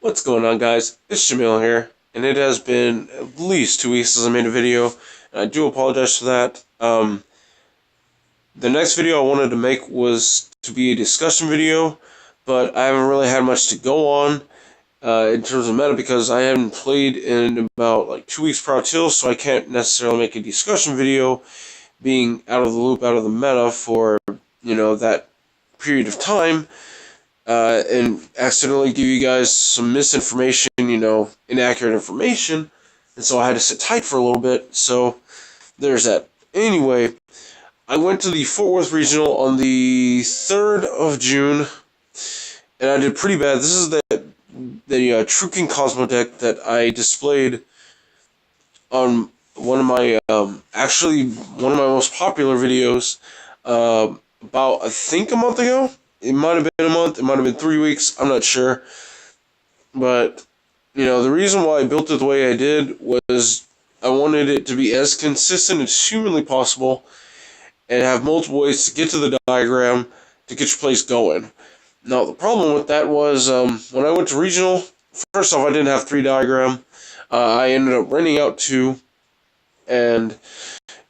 What's going on, guys? It's Jamil here, and it has been at least 2 weeks since I made a video, and I do apologize for that. The next video I wanted to make was to be a discussion video, but I haven't really had much to go on in terms of meta because I haven't played in about like 2 weeks prior till, so I can't necessarily make a discussion video being out of the loop, out of the meta for, that period of time. And accidentally give you guys some misinformation, inaccurate information, and so I had to sit tight for a little bit, so there's that. Anyway, I went to the Fort Worth Regional on the 3rd of June, and I did pretty bad. This is the True King Cosmo deck that I displayed on one of my, actually, one of my most popular videos, about, I think, a month ago. It might have been a month, it might have been 3 weeks, I'm not sure. But, the reason why I built it the way I did was I wanted it to be as consistent as humanly possible and have multiple ways to get to the diagram to get your plays going. Now, the problem with that was when I went to regional, first off, I didn't have 3 diagram. I ended up renting out 2, and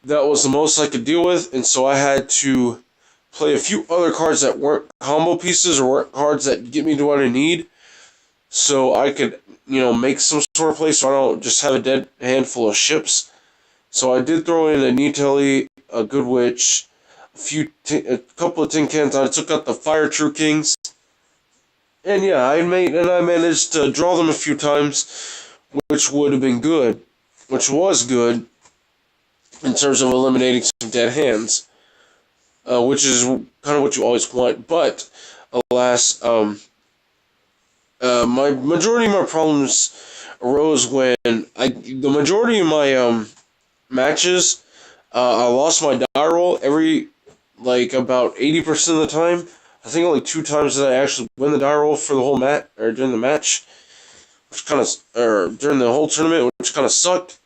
that was the most I could deal with, and so I had to play a few other cards that weren't combo pieces or weren't cards that get me to what I need, so I could, make some sort of play so I don't just have a dead handful of ships. So I did throw in a Nitelli, a Good Witch, a couple of Tin Cans. I took out the Fire True Kings, and yeah, I managed to draw them a few times, which would have been good, which was good in terms of eliminating some dead hands. Which is kind of what you always want, but alas, my majority of my problems arose when the majority of my matches, I lost my die roll about 80% of the time. I think only 2 times did I actually win the die roll for the whole match, or during the match, or during the whole tournament, which kind of sucked.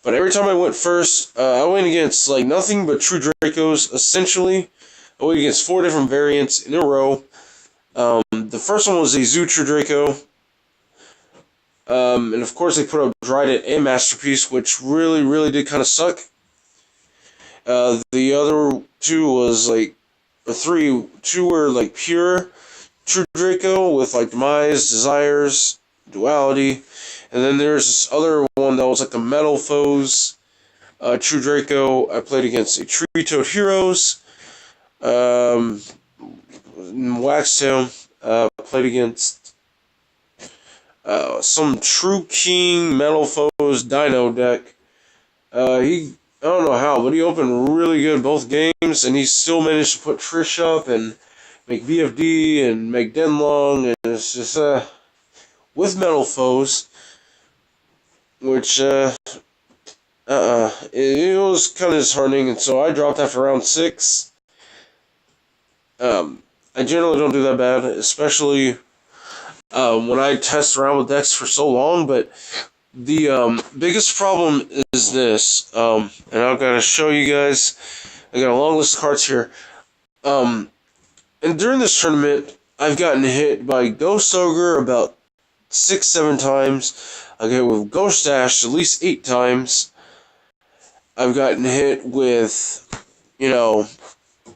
But every time I went first, I went against nothing but true dracos, essentially. I went against 4 different variants in a row. The first one was a zoo true draco. And of course they put up Dryden and Masterpiece, which really, really did kind of suck. The other 2 was 2 were pure true draco with Demise, Desires, Duality. And then there's this other one that was a Metal Foes, True Draco. I played against a Tree Toad Heroes, Waxtail. Played against some True King Metal Foes Dino deck. I don't know how, but he opened really good both games, and he still managed to put Trish up and make VFD and make Denlong, and it's just with Metal Foes. Which, it was kind of disheartening, and so I dropped after round 6. I generally don't do that bad, especially when I test around with decks for so long, but the biggest problem is this, and I've got to show you guys. I got a long list of cards here. And during this tournament, I've gotten hit by Ghost Ogre about 6-7 times. I get with Ghost Dash at least 8 times. I've gotten hit with, I've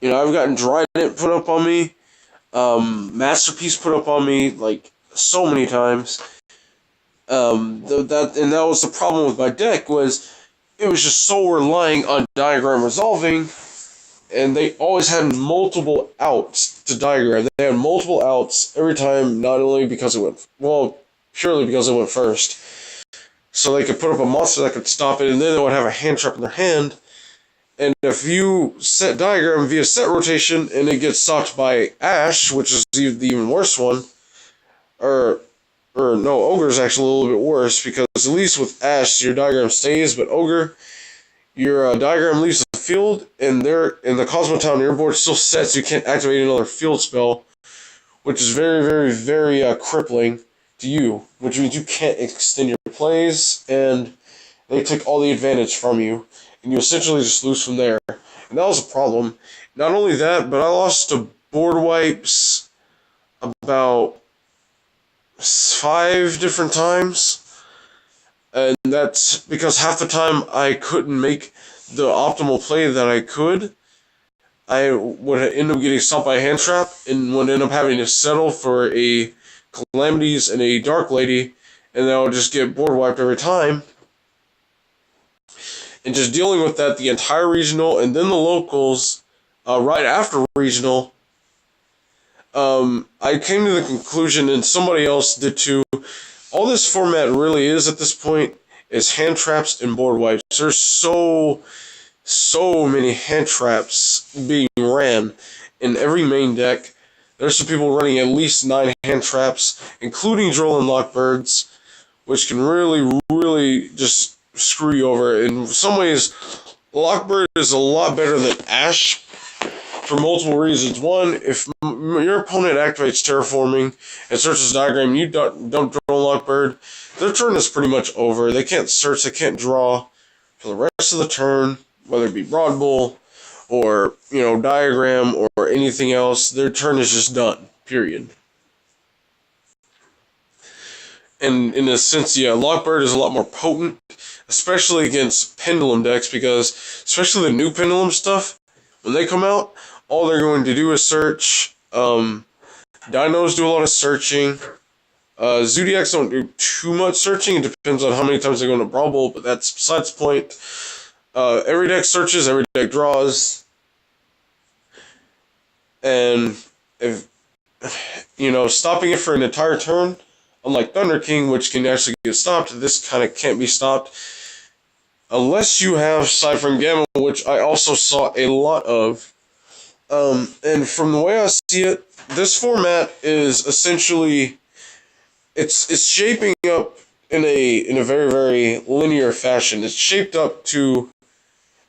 gotten Dryden put up on me, Masterpiece put up on me, so many times. That was the problem with my deck, was it was just so relying on diagram resolving, and they always had multiple outs to diagram. They had multiple outs every time, not only because it went, purely because it went first. So they could put up a monster that could stop it, and then they would have a hand trap in their hand. And if you set diagram via set rotation, and it gets stopped by Ash, which is the even worse one, or no, Ogre is actually a little bit worse, because at least with Ash, your diagram stays, but Ogre, your diagram leaves the field, and the Cosmo Town your board still sets, so you can't activate another field spell, which is very, very, very crippling to you, which means you can't extend your plays, and they take all the advantage from you, and you essentially just lose from there. And that was a problem. Not only that, but I lost to board wipes about 5 different times. And that's because half the time I couldn't make the optimal play that I could. I would end up getting stopped by a hand trap and would end up having to settle for a Calamities and a Dark Lady, and then I would just get board wiped every time. And just dealing with that the entire regional and then the locals right after regional, I came to the conclusion, and somebody else did too, all this format really is at this point is hand traps and board wipes. There's so many hand traps being ran in every main deck. There's some people running at least 9 hand traps, including Droll and Lockbirds, which can really just screw you over. In some ways, Lockbird is a lot better than Ash for multiple reasons. One, if your opponent activates Terraforming and searches Diagram, you don't Droll and Lockbird, their turn is pretty much over. They can't search, they can't draw for the rest of the turn, whether it be Broad Bull or, Diagram or anything else. Their turn is just done, period. And in a sense, yeah, Lockbird is a lot more potent, especially against Pendulum decks, because especially the new Pendulum stuff, when they come out, all they're going to do is search. Dinos do a lot of searching. Zoodiacs don't do too much searching. It depends on how many times they go into Brawl Bowl, but that's besides the point. Every deck searches, every deck draws. And if stopping it for an entire turn, unlike Thunder King, which can actually get stopped, this kind of can't be stopped. Unless you have Cypher and Gamma, which I also saw a lot of. And from the way I see it, this format is essentially, it's shaping up in a very, very linear fashion. It's shaped up to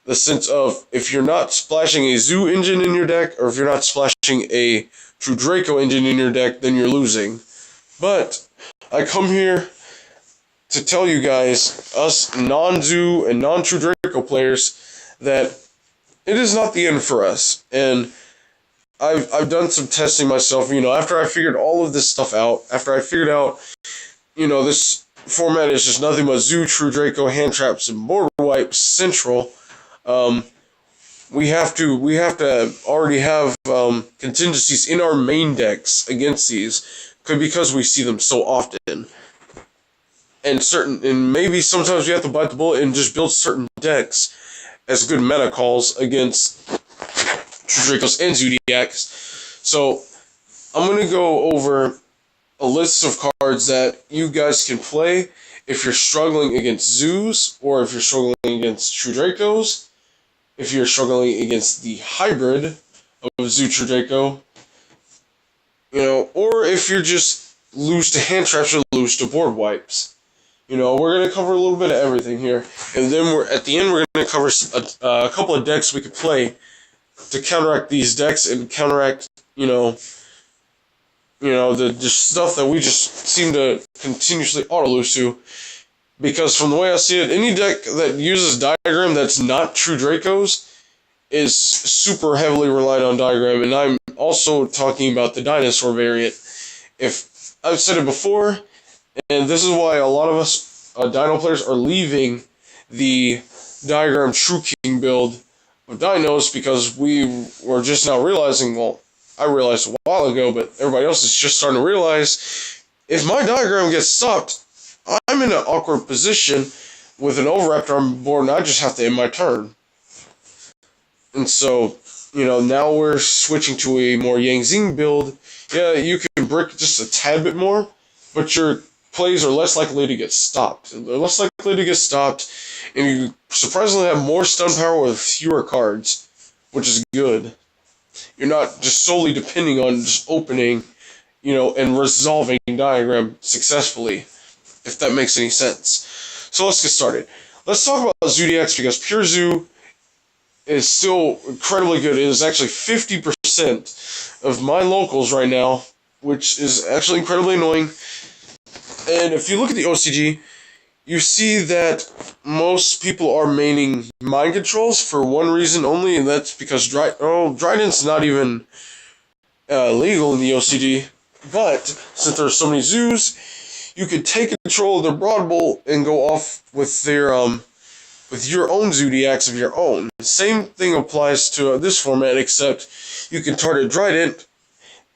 the sense of, if you're not splashing a Zoo engine in your deck, or if you're not splashing a True Draco engine in your deck, then you're losing. But I come here to tell you guys, us non-Zoo and non-True Draco players, that it is not the end for us. And I've done some testing myself, after I figured all of this stuff out, after I figured out, this format is just nothing but Zoo, True Draco, hand traps, and board wipes central. We have to already have contingencies in our main decks against these, because we see them so often. And maybe sometimes we have to bite the bullet and just build certain decks as good meta calls against True Dracos and Zoodiacs. So I'm going to go over a list of cards that you guys can play if you're struggling against Zoos, or if you're struggling against True Dracos, if you're struggling against the hybrid of Zoo True Draco, or if you're just lose to hand traps or lose to board wipes. We're going to cover a little bit of everything here. And then at the end, we're going to cover a couple of decks we could play to counteract these decks and counteract, the just stuff that we just seem to continuously auto-lose to. Because from the way I see it, any deck that uses Diagram that's not True Dracos is super heavily reliant on Diagram. And I'm also talking about the Dinosaur variant. If I've said it before, and this is why a lot of us Dino players are leaving the Diagram True King build of Dinos, because we were just now realizing, well, I realized a while ago, but everybody else is just starting to realize, if my Diagram gets stopped, I'm in an awkward position with an Overraptor on board, and I just have to end my turn. And so, now we're switching to a more Yang Zing build. Yeah, you can brick just a tad bit more, but your plays are less likely to get stopped. They're less likely to get stopped, and you surprisingly have more stun power with fewer cards, which is good. You're not just solely depending on just opening, and resolving Diagram successfully, if that makes any sense. So let's get started. Let's talk about Zoodiacs, because Pure Zoo is still incredibly good. It is actually 50% of my locals right now, which is actually incredibly annoying. And if you look at the OCG, you see that most people are maining mind controls for one reason only, and that's because Dryden's not even legal in the OCG. But since there are so many Zoos, you could take control of their broad bolt and go off with their with your own zoodiacs of your own. Same thing applies to this format, except you can target Trident,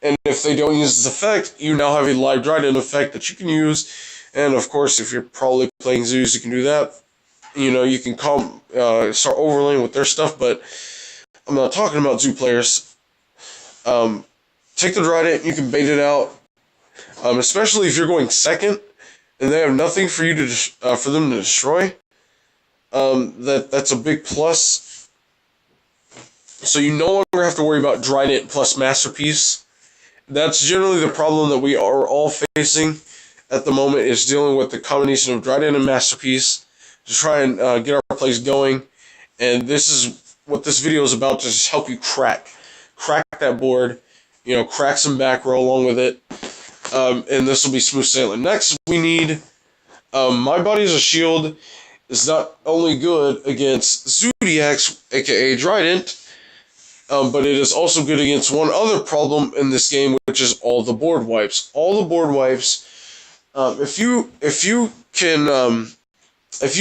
and if they don't use this effect, you now have a live Trident effect that you can use. And of course, if you're probably playing zoos, you can do that. You know, you can start overlaying with their stuff, but I'm not talking about zoo players. Take the Trident, you can bait it out, especially if you're going second and they have nothing for you to for them to destroy. That's a big plus. So you no longer have to worry about Trident plus Masterpiece. That's generally the problem that we are all facing at the moment, is dealing with the combination of Trident and Masterpiece to try and get our plays going. And this is what this video is about, to just help you crack that board, you know, crack some back row along with it. And this will be smooth sailing. Next, we need My Body as a Shield is not only good against Zoodiacs, aka Trident, but it is also good against one other problem in this game, which is all the board wipes. All the board wipes. If you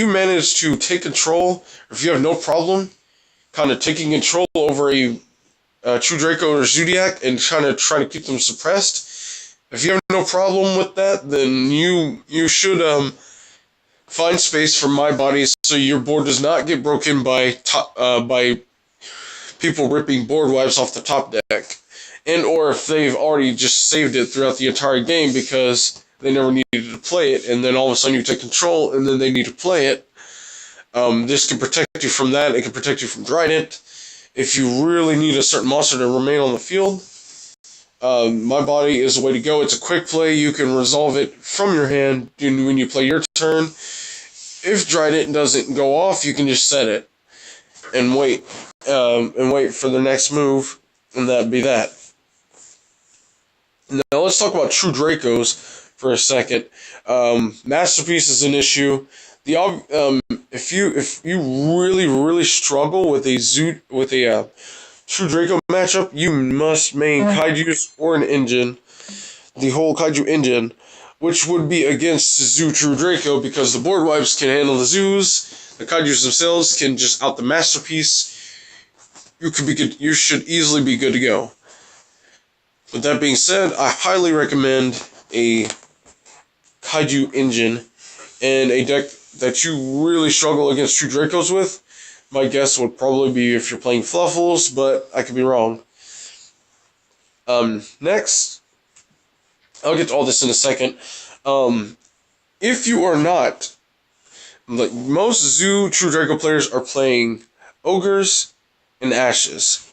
manage to take control, or if you have no problem kind of taking control over a True Draco or Zoodiac and trying to keep them suppressed, if you have no problem with that, then you should find space for My Body so your board does not get broken by people ripping board wipes off the top deck, and or if they've already just saved it throughout the entire game because they never needed to play it, and then all of a sudden you take control and then they need to play it. This can protect you from that. It can protect you from Trident. If you really need a certain monster to remain on the field, My Body is the way to go. It's a quick play. You can resolve it from your hand when you play your turn. If Trident doesn't go off, you can just set it and wait for the next move, and that'd be that. Now let's talk about True Dracos for a second. Masterpiece is an issue. If you really struggle with a True Draco matchup, you must main Kaijus or an engine, the whole Kaiju engine, which would be against Zoo True Draco because the board wipes can handle the zoos. The Kaijus themselves can just out the Masterpiece. You could be good. You should easily be good to go. With that being said, I highly recommend a Kaiju engine, and a deck that you really struggle against True Dracos with. My guess would probably be if you're playing Fluffles, but I could be wrong. Next, I'll get to all this in a second. If you are not, like most Zoo True Draco players are playing Ogres and Ashes,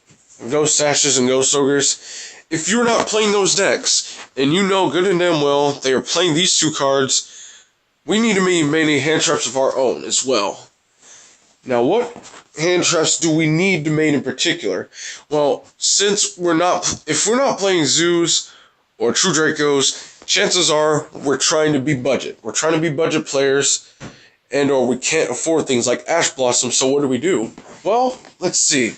Ghost Ashes and Ghost Ogres. If you're not playing those decks, and you know good and damn well they are playing these two cards, we need to make many hand traps of our own as well. Now, what hand traps do we need to main in particular? Well, if we're not playing Zoos or True Dracos, chances are we're trying to be budget. We're trying to be budget players, and or we can't afford things like Ash Blossom, so what do? Well, let's see.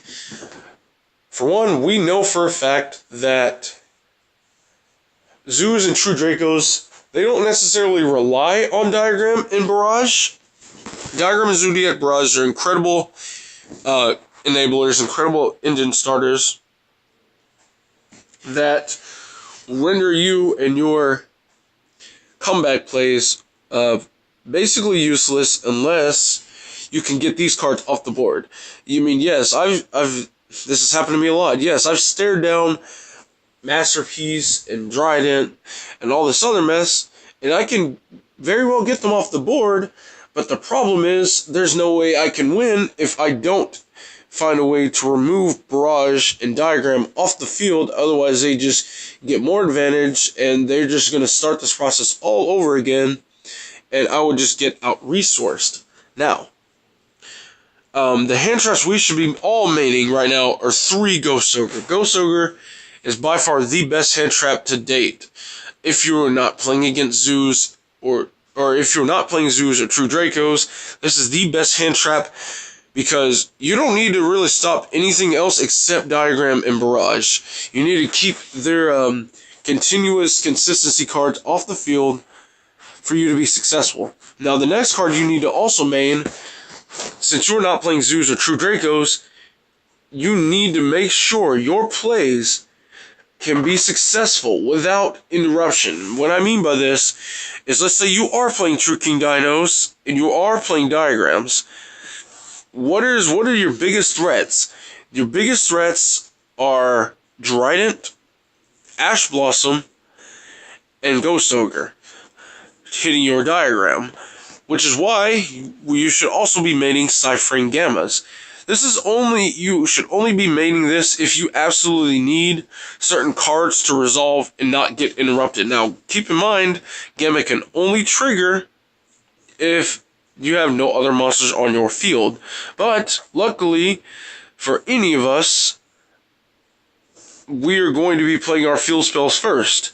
For one, we know for a fact that Zoos and True Dracos, they don't necessarily rely on Diagram and Barrage. Diagram and Zoodiac Barrage are incredible enablers, incredible engine starters that render you and your comeback plays basically useless unless you can get these cards off the board. You mean, yes, this has happened to me a lot. Yes, I've stared down Masterpiece and Trident and all this other mess, and I can very well get them off the board, but the problem is there's no way I can win if I don't find a way to remove Barrage and Diagram off the field. Otherwise, they just get more advantage, and they're just going to start this process all over again, and I would just get out-resourced. Now, the hand traps we should be all maining right now are 3 Ghost Ogre. Ghost Ogre is by far the best hand trap to date. If you're not playing against Zoos, or if you're not playing Zoos or True Dracos, this is the best hand trap because you don't need to really stop anything else except Diagram and Barrage. You need to keep their continuous consistency cards off the field for you to be successful. Now, the next card you need to also main, since you're not playing zoos or true dracos, you need to make sure your plays can be successful without interruption. What I mean by this is, let's say you are playing True King Dinos and you are playing diagrams. What are your biggest threats? Your biggest threats are Trident, Ash Blossom, and Ghost Ogre hitting your diagram, which is why you should also be maining Cyphering Gammas. You should only be maining this if you absolutely need certain cards to resolve and not get interrupted. Now, keep in mind, Gamma can only trigger if you have no other monsters on your field. But, luckily, for any of us, we are going to be playing our field spells first.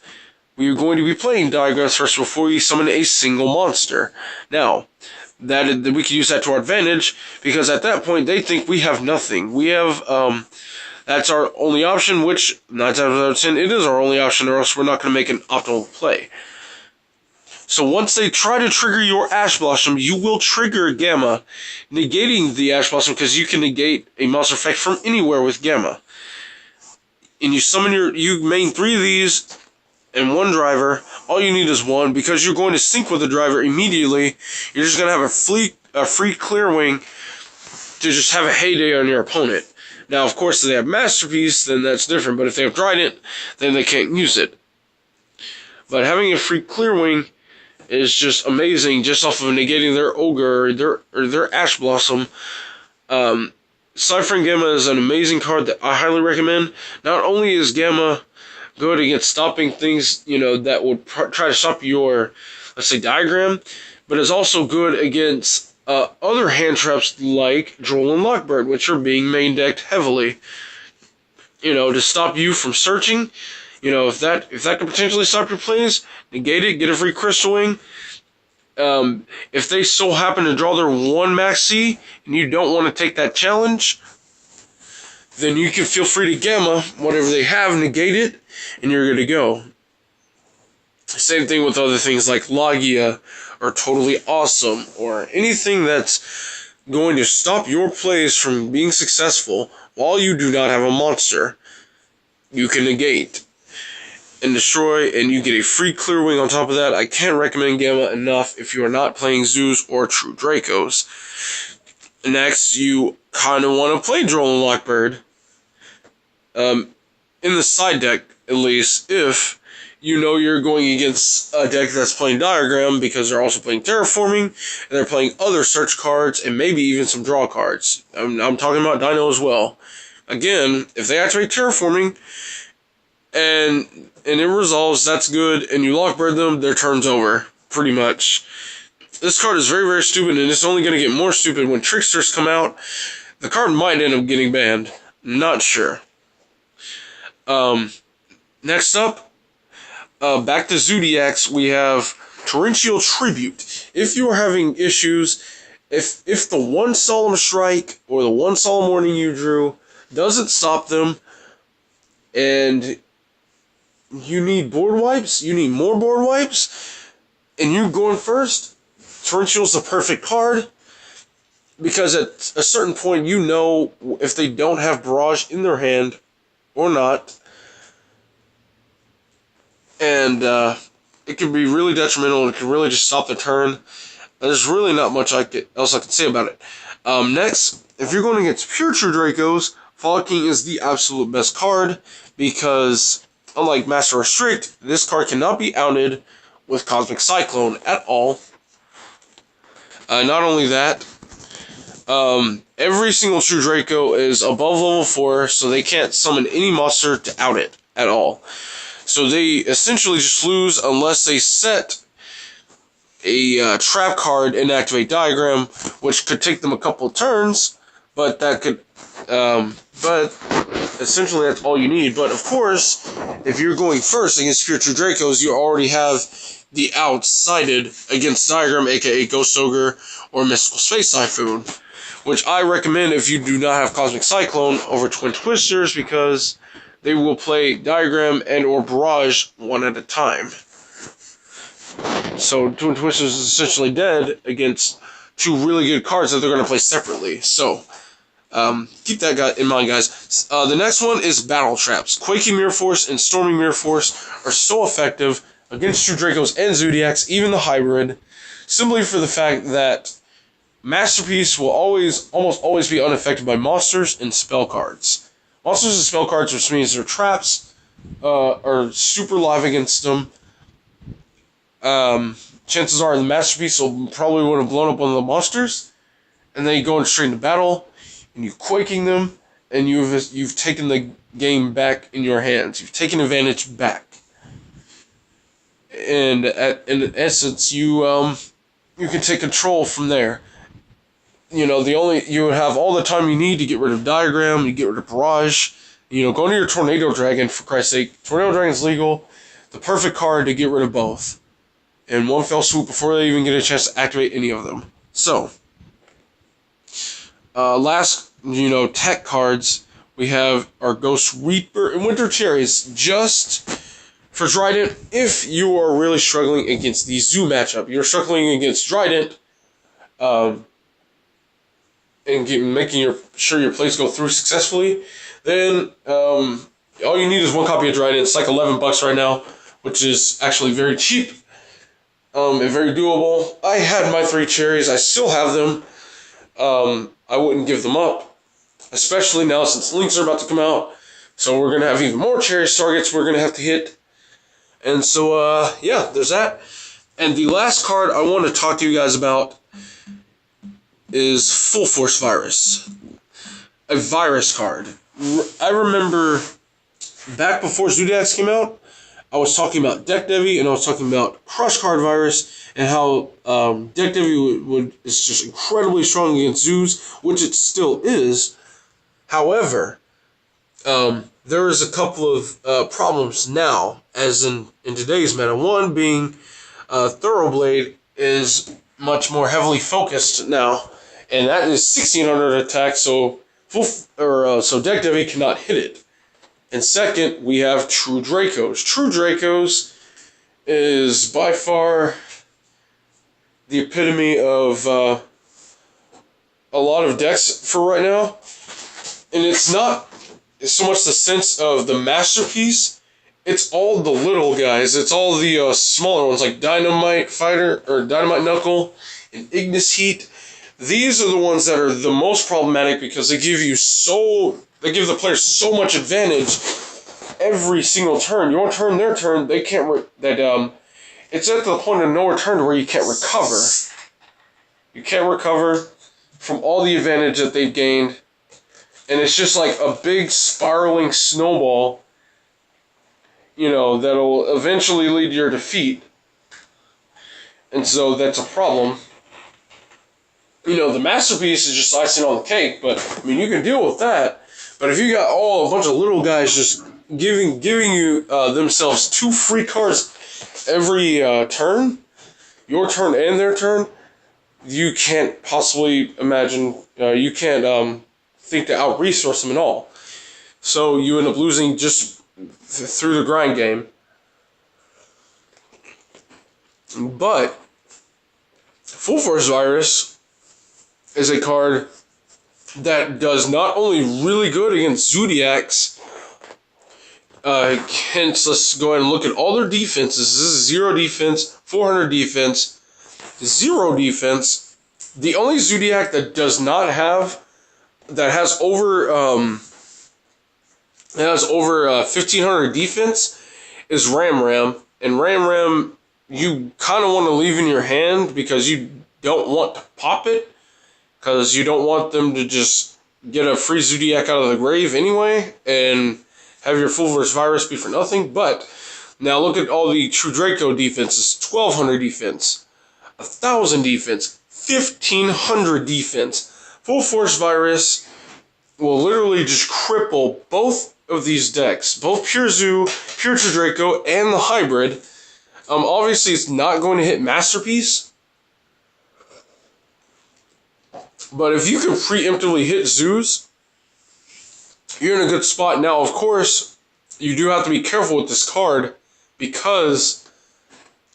We are going to be playing diagrams first before we summon a single monster. Now, that we can use that to our advantage, because at that point they think we have nothing. We have that's our only option, which 9 times out of 10 it is our only option, or else we're not going to make an optimal play. So once they try to trigger your Ash Blossom, you will trigger Gamma, negating the Ash Blossom, because you can negate a monster effect from anywhere with Gamma. And you main 3 of these and 1 driver. All you need is 1, because you're going to sync with the driver immediately. You're just going to have a free clear wing to just have a heyday on your opponent. Now, of course, if they have Masterpiece, then that's different. But if they have Trident, then they can't use it. But having a free clear wing is just amazing, just off of negating their Ogre or their Ash Blossom. Cyphering Gamma is an amazing card that I highly recommend. Not only is Gamma good against stopping things, that would try to stop your, let's say, diagram, but it's also good against other hand traps like Droll and Lockbird, which are being main decked heavily. To stop you from searching. If that could potentially stop your plays, negate it, get a free Crystal Wing. If they so happen to draw their 1 Max C and you don't want to take that challenge, then you can feel free to Gamma whatever they have, negate it, and you're good to go. Same thing with other things like Logia or Totally Awesome, or anything that's going to stop your plays from being successful while you do not have a monster. You can negate and destroy, and you get a free clear wing on top of that. I can't recommend Gamma enough if you are not playing zoos or true dracos. Next, you kind of want to play Droll and Lockbird. In the side deck, at least, if you're going against a deck that's playing Diagram, because they're also playing Terraforming, and they're playing other search cards, and maybe even some draw cards. I'm talking about Dino as well. Again, if they activate Terraforming, and it resolves, that's good, and you Lockbird them, their turn's over, pretty much. This card is very, very stupid, and it's only going to get more stupid when Tricksters come out. The card might end up getting banned. Not sure. Next up, back to Zoodiacs, we have Torrential Tribute. If you are having issues, if the 1 Solemn Strike or the 1 Solemn Warning you drew doesn't stop them, and you need board wipes, you need more board wipes, and you're going first, Torrential's the perfect card, because at a certain point if they don't have Barrage in their hand or not, and it can be really detrimental, and it can really just stop the turn. There's really not much else I can say about it. Next, if you're going against pure true Dracos, Frolicking is the absolute best card, because unlike Master Restrict, this card cannot be outed with Cosmic Cyclone at all. Not only that, every single true Draco is above level 4, so they can't summon any monster to out it at all. So they essentially just lose unless they set a trap card and activate Diagram, which could take them a couple turns, but that could, but essentially that's all you need. But of course, if you're going first against pure true Dracos, you already have the outs cited against Diagram, aka Ghost Ogre or Mystical Space Typhoon, which I recommend if you do not have Cosmic Cyclone over Twin Twisters, because they will play Diagram and or Barrage one at a time. So Twin Twisters is essentially dead against two really good cards that they're going to play separately. So keep that in mind, guys. The next one is Battle Traps. Quaking Mirror Force and Storming Mirror Force are so effective against true dracos and zoodiacs, even the hybrid, simply for the fact that Masterpiece will almost always be unaffected by monsters and spell cards. Monsters and spell cards, which means their traps are super live against them. Chances are the Masterpiece will probably would have blown up one of the monsters, and then you go straight into battle, and you're quaking them, and you've taken the game back in your hands. You've taken advantage back, and in essence, you can take control from there. You would have all the time you need to get rid of Diagram, you get rid of Barrage. Go into your Tornado Dragon, for Christ's sake. Tornado Dragon's legal. The perfect card to get rid of both in one fell swoop before they even get a chance to activate any of them. So, last, tech cards, we have our Ghost Reaper and Winter Cherries, just for Trident. If you are really struggling against the Zoo matchup, you're struggling against Trident, and making sure your plays go through successfully, then all you need is one copy of Trident. It's like $11 right now, which is actually very cheap and very doable. I had my 3 cherries. I still have them. I wouldn't give them up, especially now since links are about to come out. So we're going to have even more cherries targets we're going to have to hit. And so, yeah, there's that. And the last card I want to talk to you guys about is Full Force Virus. A virus card. I remember back before Zoodiacs came out, I was talking about Deck Devi and I was talking about Crush Card Virus and how Deck Devi is just incredibly strong against Zoos, which it still is. However, there is a couple of problems now, as in today's meta. One being Thoroughblade is much more heavily focused now, and that is 1600 attack, so Deck Devi cannot hit it. And second, we have True Dracos. True Dracos is by far the epitome of a lot of decks for right now. And it's not so much the sense of the masterpiece, it's all the little guys. It's all the smaller ones like Dynamite Fighter or Dynamite Knuckle and Ignis Heat. These are the ones that are the most problematic because they give the players so much advantage every single turn. Your turn, their turn, they can't it's at the point of no return where you can't recover. You can't recover from all the advantage that they've gained. And it's just like a big spiraling snowball, that'll eventually lead to your defeat. And so that's a problem. The masterpiece is just icing on the cake, but you can deal with that. But if you got a bunch of little guys just giving you themselves 2 free cards every turn, your turn and their turn, you can't possibly imagine. You can't think to out-resource them at all. So you end up losing just through the grind game. But Full Force Virus is a card that does not only really good against Zoodiacs, hence let's go ahead and look at all their defenses. This is 0 defense, 400 defense, 0 defense. The only Zoodiac that does not have, that has over 1500 defense is Ram. And Ram, you kind of want to leave in your hand because you don't want to pop it, because you don't want them to just get a free Zoodiac out of the grave anyway and have your Full Force Virus be for nothing. But now look at all the True Draco defenses. 1200 defense, 1000 defense, 1500 defense. Full Force Virus will literally just cripple both of these decks, both Pure Zoo, Pure True Draco, and the Hybrid. Obviously it's not going to hit Masterpiece, but if you can preemptively hit Zoos, you're in a good spot. Now, of course, you do have to be careful with this card because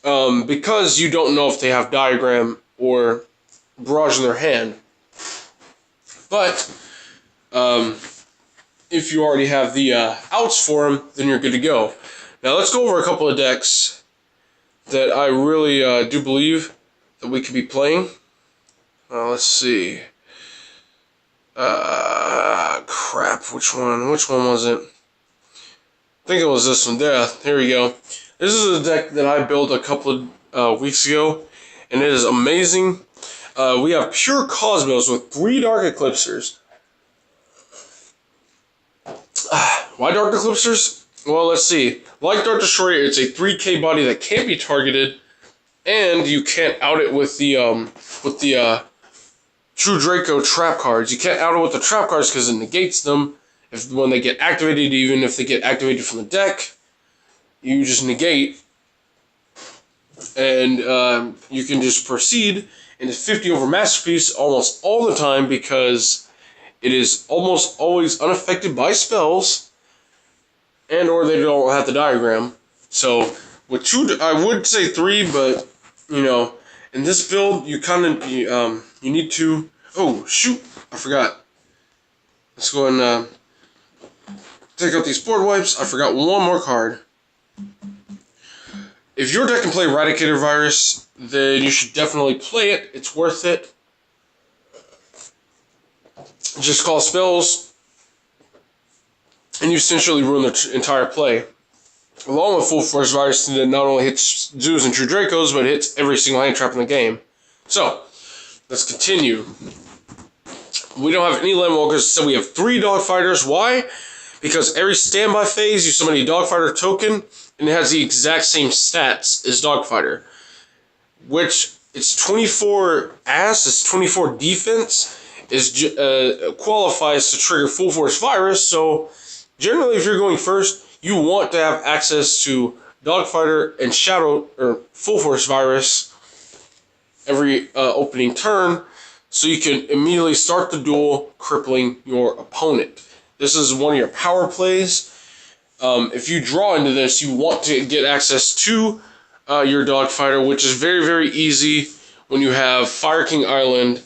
because you don't know if they have diagram or barrage in their hand. But if you already have the outs for them, then you're good to go. Now let's go over a couple of decks that I really do believe that we could be playing. Let's see. Crap, which one was it? I think it was this one. Yeah, here we go. This is a deck that I built a couple of weeks ago, and it is amazing. We have pure Cosmos with 3 Dark Eclipsers. Why Dark Eclipsers? Well, let's see. Like Dark Destroyer, it's a 3K body that can't be targeted, and you can't out it with the True Draco trap cards. You can't out it with the trap cards because it negates them. When they get activated, even if they get activated from the deck, you just negate, and you can just proceed. And it's 50 over Masterpiece almost all the time because it is almost always unaffected by spells, and or they don't have the diagram. So with 2, I would say 3, but you know, in this build, you kind of you need to. Oh shoot! I forgot. Let's go and take out these board wipes. I forgot one more card. If your deck can play Eradicator Virus, then you should definitely play it. It's worth it. Just call spells, and you essentially ruin the entire play. Along with Full Force Virus, that not only hits Zoos and True Dracos, but hits every single hand trap in the game. So, let's continue. We don't have any Landwalkers, so we have 3 Dogfighters. Why? Because every standby phase, you summon a Dogfighter token, and it has the exact same stats as Dogfighter. Which, it's 24 ass, it's 24 defense, qualifies to trigger Full Force Virus, so generally if you're going first, you want to have access to Dogfighter and Shadow, or Full Force Virus every opening turn, so you can immediately start the duel, crippling your opponent. This is one of your power plays. If you draw into this, you want to get access to your Dogfighter, which is very, very easy when you have Fire King Island,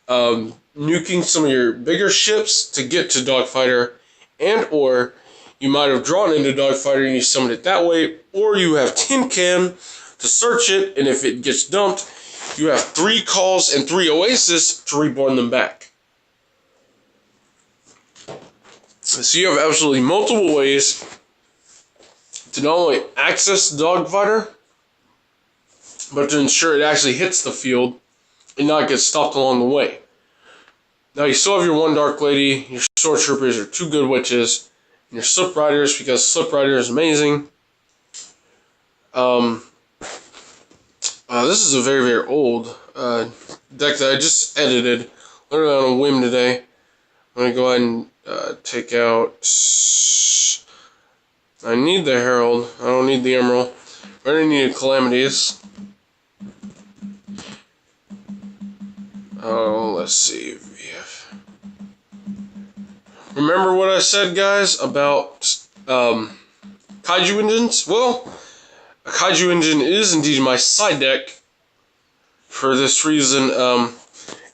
nuking some of your bigger ships to get to Dogfighter, and or you might have drawn into Dogfighter and you summoned it that way, or you have Tin Can to search it, and if it gets dumped, you have 3 calls and 3 Oasis to reborn them back. So you have absolutely multiple ways to not only access the Dogfighter, but to ensure it actually hits the field and not get stopped along the way. Now you still have your 1 Dark Lady, your Sword Troopers, your 2 Good Witches, and your Slip Riders, because Slip Rider is amazing. This is a very, very old deck that I just edited, literally on a whim today. I'm going to go ahead and take out... I need the Herald, I don't need the Emerald. I already needed Calamities. Oh, let's see. Remember what I said, guys, about Kaiju engines? Well, a Kaiju engine is indeed my side deck. For this reason,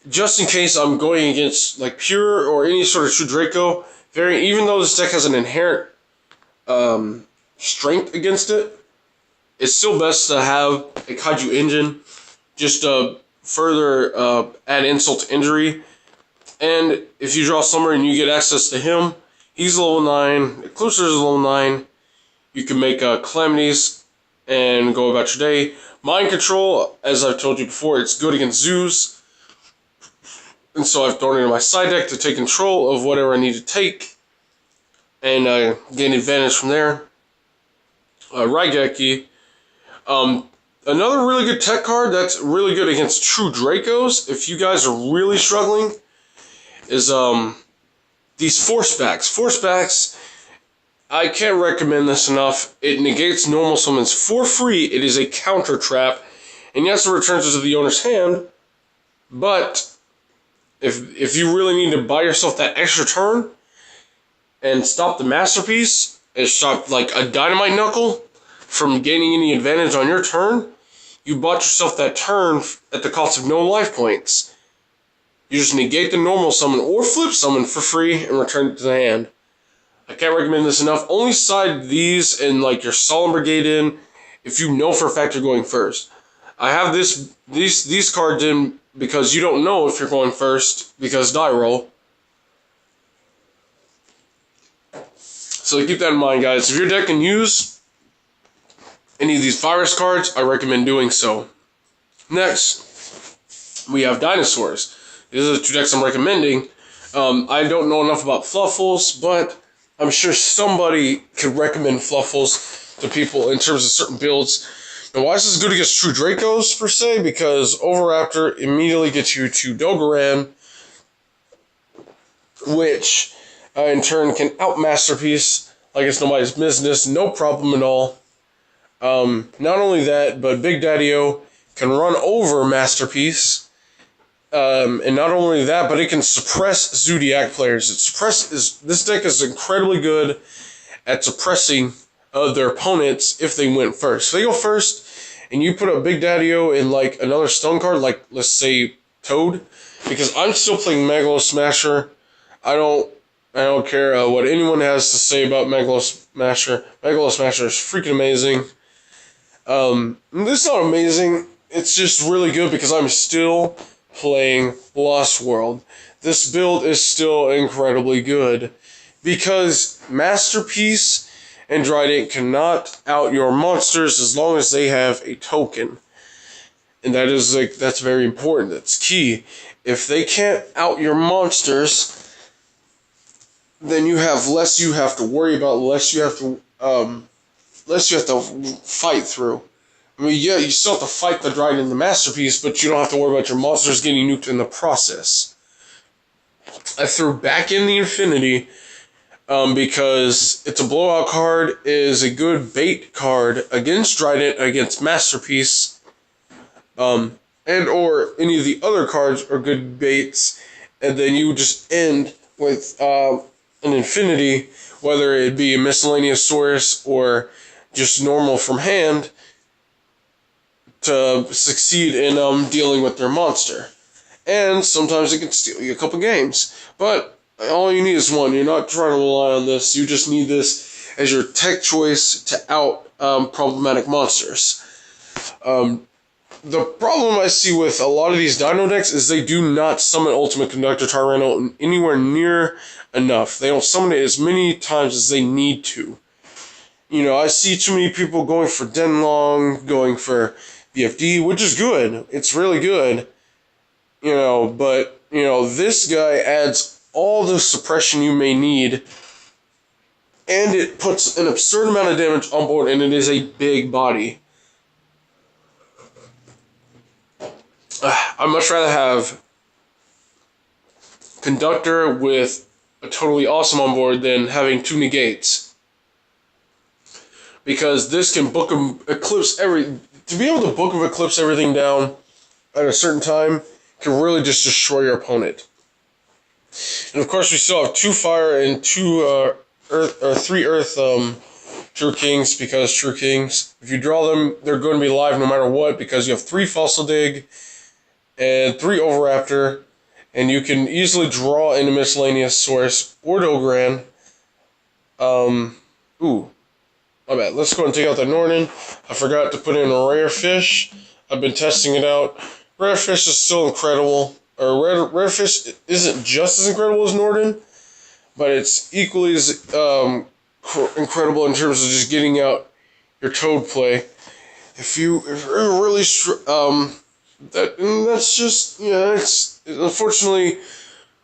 just in case I'm going against like pure or any sort of True Draco variant, even though this deck has an inherent strength against it, it's still best to have a Kaiju engine just to further add insult to injury. And if you draw Slumber and you get access to him, he's level 9, Eclipser is level 9, you can make Calamities and go about your day. Mind Control, as I've told you before, it's good against Zoos. And so I've thrown it in my side deck to take control of whatever I need to take and gain advantage from there. Raigeki. Another really good tech card that's really good against True Dracos, if you guys are really struggling, is these Force Backs. Force Backs, I can't recommend this enough. It negates normal summons for free. It is a counter trap. And yes, it returns it to the owner's hand, but if you really need to buy yourself that extra turn and stop the Masterpiece and stop like a Dynamite Knuckle from gaining any advantage on your turn, you bought yourself that turn at the cost of no life points. You just negate the normal summon or flip summon for free and return it to the hand. I can't recommend this enough. Only side these and like your Solemn Brigade in if you know for a fact you're going first. I have these cards in because you don't know if you're going first because die roll. So keep that in mind, guys. If your deck can use any of these virus cards, I recommend doing so. Next, we have dinosaurs. These are the two decks I'm recommending. I don't know enough about Fluffles, but I'm sure somebody could recommend Fluffles to people in terms of certain builds. Now, why is this good against true Dracos, per se? Because Overraptor immediately gets you to Dogoran, which in turn can out Masterpiece like it's nobody's business, no problem at all. Not only that, but Big Daddy-O can run over Masterpiece. And not only that, but it can suppress Zoodiac players. This deck is incredibly good at suppressing their opponents if they went first. So they go first, and you put a Big Daddy-O in like another stone card, like let's say Toad, because I'm still playing Megalo Smasher. I don't care what anyone has to say about Megalo Smasher. Megalo Smasher is freaking amazing. It's not amazing. It's just really good because I'm still playing Lost World. This build is still incredibly good because Masterpiece and Trident cannot out your monsters as long as they have a token. And that's very important. That's key. If they can't out your monsters, then you have less you have to worry about, less you have to fight through. I mean, yeah, you still have to fight the Trident and the Masterpiece, but you don't have to worry about your monsters getting nuked in the process. I threw back in the Infinity because it's a blowout card, is a good bait card against Trident, against Masterpiece, and or any of the other cards are good baits, and then you just end with an Infinity, whether it be a Miscellaneous Source or just normal from hand, to succeed in dealing with their monster. And sometimes it can steal you a couple games. But all you need is one. You're not trying to rely on this. You just need this as your tech choice to out problematic monsters. The problem I see with a lot of these Dino decks is they do not summon Ultimate Conductor Tyranno anywhere near enough. They don't summon it as many times as they need to. You know, I see too many people going for Denlong, going for BFD, which is good. It's really good. You know, but, you know, this guy adds all the suppression you may need, and it puts an absurd amount of damage on board, and it is a big body. I'd much rather have Conductor with a totally awesome on board than having two negates. Because this can eclipse to be able to book of eclipse everything down at a certain time can really just destroy your opponent. And of course we still have 2 fire and 2 earth, or 3 earth True Kings, because True Kings, if you draw them, they're going to be live no matter what, because you have 3 Fossil Dig and 3 Overraptor, and you can easily draw in a Miscellaneous Source or Dogoran. My bad. Let's go and take out the Norden. I forgot to put in a Rare Fish. I've been testing it out. Rare Fish is still incredible. Or Rare Fish isn't just as incredible as Norden, but it's equally as incredible in terms of just getting out your Toad play. If you're really that's just, yeah, it's unfortunately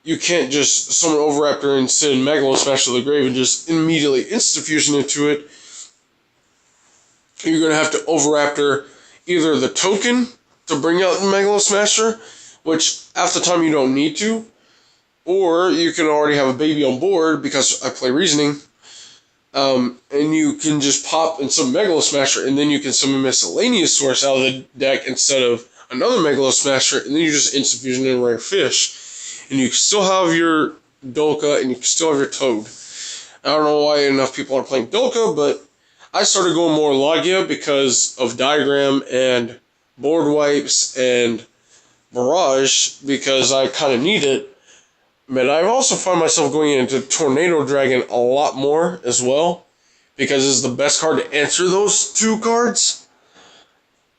you can't just summon Overraptor and send Megalo Smash to the grave and just immediately insta-fusion into it. You're going to have to Overraptor either the token to bring out the Megalo Smasher, which half the time you don't need to, or you can already have a baby on board because I play Reasoning, and you can just pop in some Megalo Smasher, and then you can summon Miscellaneous Source out of the deck instead of another Megalo Smasher, and then you just instant fusion in Rare Fish, and you can still have your Dolka, and you can still have your Toad. I don't know why enough people aren't playing Dolka, but I started going more Logia because of Diagram and board wipes, and barrage because I kind of need it. But I've also found myself going into Tornado Dragon a lot more as well, because it's the best card to answer those two cards.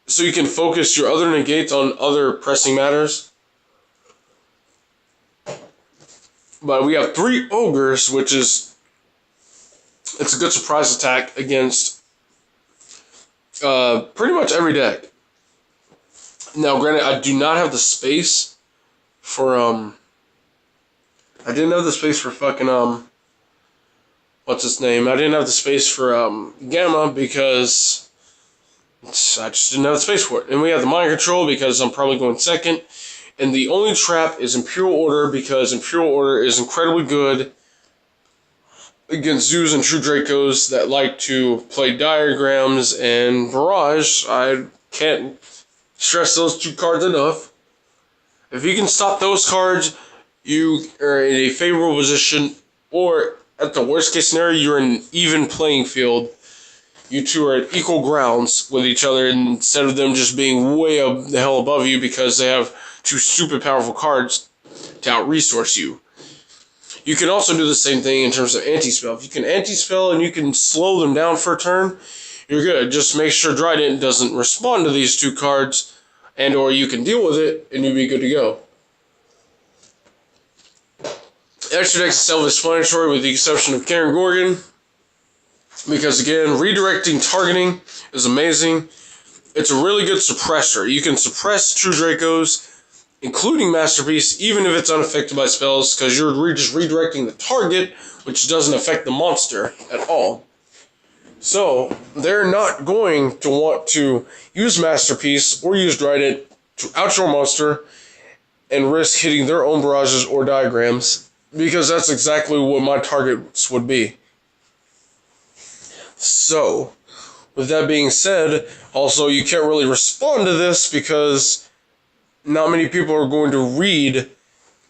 So you can focus your other negates on other pressing matters. But we have 3 Ogres, which is... it's a good surprise attack against pretty much every deck. Now, granted, I do not have the space for, I didn't have the space for fucking, what's its name? I didn't have the space for, Gamma because I just didn't have the space for it. And we have the Mind Control because I'm probably going second. And the only trap is Imperial Order because Imperial Order is incredibly good against zoos and true dracos that like to play diagrams and barrage. I can't stress those 2 cards enough. If you can stop those cards, you are in a favorable position, or at the worst case scenario, you're in an even playing field. You two are at equal grounds with each other instead of them just being way up the hell above you because they have 2 stupid powerful cards to out-resource you. You can also do the same thing in terms of anti-spell. If you can anti-spell and you can slow them down for a turn, you're good. Just make sure Trident doesn't respond to these 2 cards, and or you can deal with it, and you'll be good to go. The extra deck is self-explanatory with the exception of Karen Gorgon, because again, redirecting targeting is amazing. It's a really good suppressor. You can suppress true Dracos, including Masterpiece, even if it's unaffected by spells, because you're just redirecting the target, which doesn't affect the monster at all. So, they're not going to want to use Masterpiece or use Trident to out your monster and risk hitting their own barrages or diagrams, because that's exactly what my targets would be. So, with that being said, also you can't really respond to this because not many people are going to read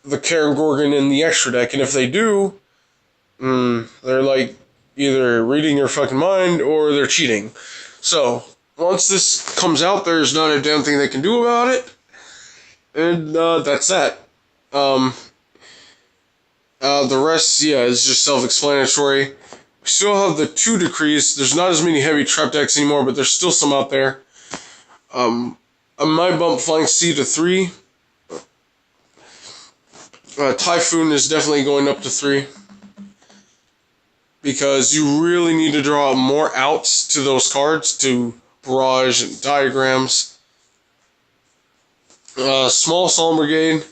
the Karen Gorgon in the extra deck, and if they do, they're like either reading your fucking mind or they're cheating. So, once this comes out, there's not a damn thing they can do about it, and that's that. The rest, yeah, is just self-explanatory. We still have the 2 decrees. There's not as many heavy trap decks anymore, but there's still some out there. I might bump Flying C to 3. Typhoon is definitely going up to 3. Because you really need to draw more outs to those cards, to barrage and diagrams. Small Solemn Brigade.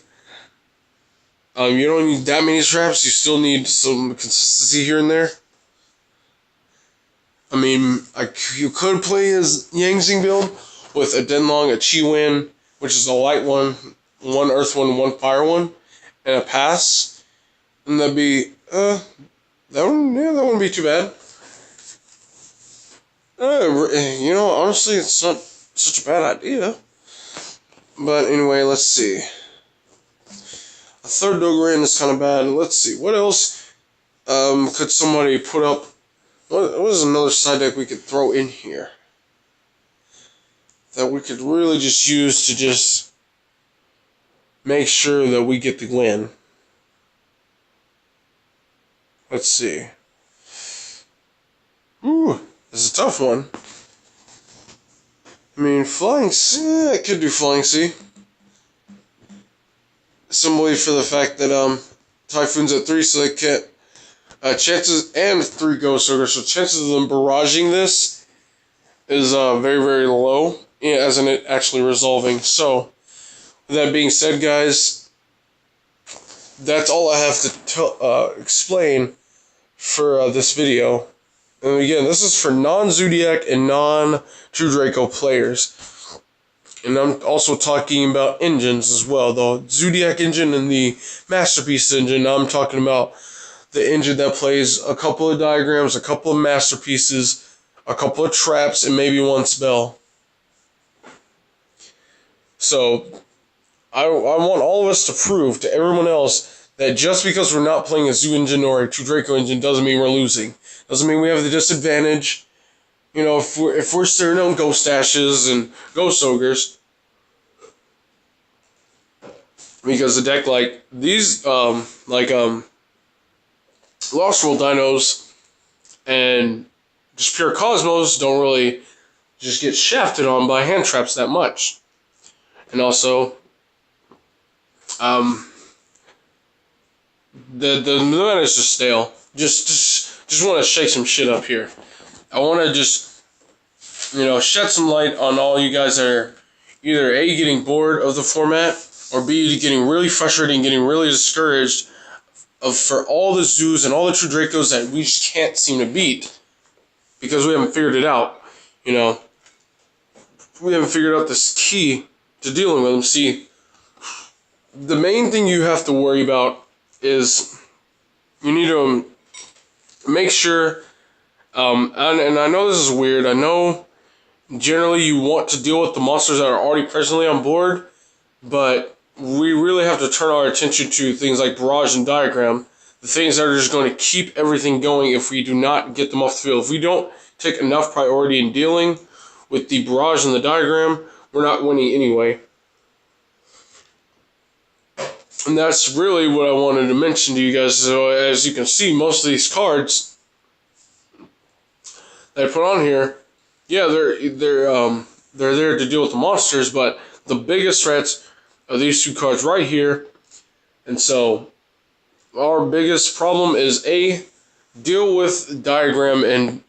You don't need that many traps. You still need some consistency here and there. I mean, you could play as Yangzing build with a Denlong, a Chi-Wan, which is a light one, 1 earth one, 1 fire one, and a pass. And that'd be, that wouldn't be too bad. Honestly, it's not such a bad idea. But anyway, let's see. A 3rd Dogoran is kind of bad. Let's see, what else could somebody put up? What is another side deck we could throw in here that we could really just use to just make sure that we get the win? Let's see. Ooh, this is a tough one. I mean, Flying C, I could do Flying C. Simply for the fact that Typhoon's at 3, so they can't. Chances, and 3 Ghost Ogres, so chances of them barraging this is very, very low, as in it actually resolving. So, with that being said, guys, that's all I have to explain for this video. And again, this is for non-Zoodiac and non-True Draco players. And I'm also talking about engines as well, the Zoodiac engine and the Masterpiece engine. I'm talking about the engine that plays a couple of diagrams, a couple of masterpieces, a couple of traps, and maybe 1 spell. So, I want all of us to prove to everyone else that just because we're not playing a Zoo engine or a True Draco engine doesn't mean we're losing. Doesn't mean we have the disadvantage. You know, if we're staring on Ghost Ashes and Ghost Ogres, because the deck like these, Lost World Dinos and just pure Cosmos don't really just get shafted on by hand traps that much. And also, the meta is just stale. Just want to shake some shit up here. I want to just, shed some light on all you guys that are either A, getting bored of the format, or B, getting really frustrated and getting really discouraged for all the zoos and all the true dracos that we just can't seem to beat because we haven't figured it out. We haven't figured out this key to dealing with them. See, the main thing you have to worry about is you need to make sure, and I know this is weird, I know generally you want to deal with the monsters that are already presently on board, but we really have to turn our attention to things like Barrage and Diagram, the things that are just going to keep everything going if we do not get them off the field. If we don't take enough priority in dealing with the Barrage and the Diagram, we're not winning anyway. And that's really what I wanted to mention to you guys. So as you can see, most of these cards that I put on here, yeah, they're there to deal with the monsters, but the biggest threats are these two cards right here. And so our biggest problem is A, deal with Diagram and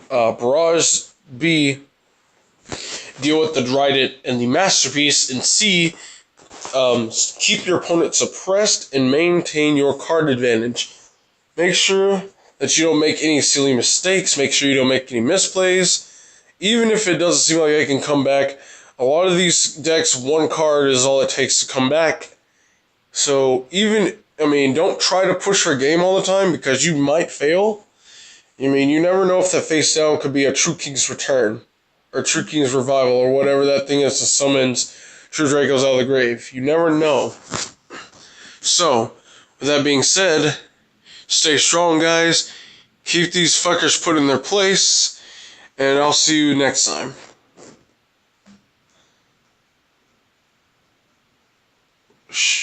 Barrage, B, deal with the Drydet and the Masterpiece, and C, keep your opponent suppressed and maintain your card advantage. Make sure that you don't make any silly mistakes. Make sure you don't make any misplays. Even if it doesn't seem like they can come back, a lot of these decks, one card is all it takes to come back. So don't try to push for game all the time because you might fail. You never know if that face down could be a True King's Return or True King's Revival or whatever that thing is that summons True Dracos out of the grave. You never know. So, with that being said, stay strong, guys. Keep these fuckers put in their place. And I'll see you next time. Shh.